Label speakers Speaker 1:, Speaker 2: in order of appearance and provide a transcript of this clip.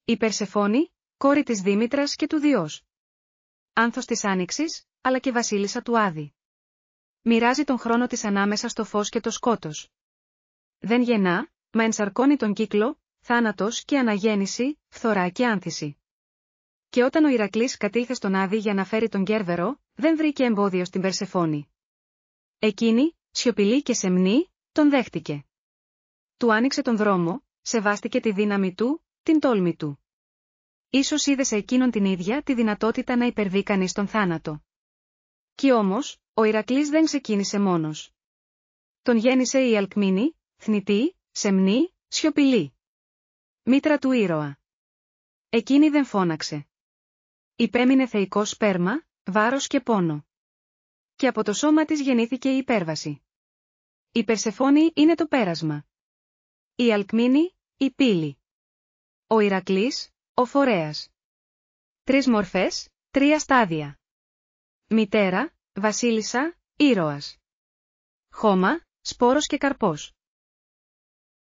Speaker 1: Η Περσεφόνη, κόρη της Δήμητρας και του Διός. Άνθος της Άνοιξης, αλλά και βασίλισσα του Άδη. Μοιράζει τον χρόνο της ανάμεσα στο φως και το σκότος. Δεν γεννά, μα ενσαρκώνει τον κύκλο, θάνατος και αναγέννηση, φθορά και άνθηση. Και όταν ο Ηρακλής κατήλθε στον Άδη για να φέρει τον Κέρβερο, δεν βρήκε εμπόδιο στην Περσεφόνη. Εκείνη, σιωπηλή και σεμνή, τον δέχτηκε. Του άνοιξε τον δρόμο, σεβάστηκε τη δύναμη του, την τόλμη του. Ίσως είδε σε εκείνον την ίδια τη δυνατότητα να υπερβεί κανείς τον θάνατο. Κι όμως, ο Ηρακλής δεν ξεκίνησε μόνος. Τον γέννησε η Αλκμήνη, θνητή, σεμνή, σιωπηλή. Μήτρα του ήρωα. Εκείνη δεν φώναξε. Υπέμεινε θεϊκό σπέρμα, βάρος και πόνο. Και από το σώμα της γεννήθηκε η υπέρβαση. Η Περσεφόνη είναι το πέρασμα. Η Αλκμήνη, η πύλη. Ο Ηρακλής, ο φορέας. 3 μορφές, 3 στάδια. Μητέρα, βασίλισσα, ήρωας. Χώμα, σπόρος και καρπός.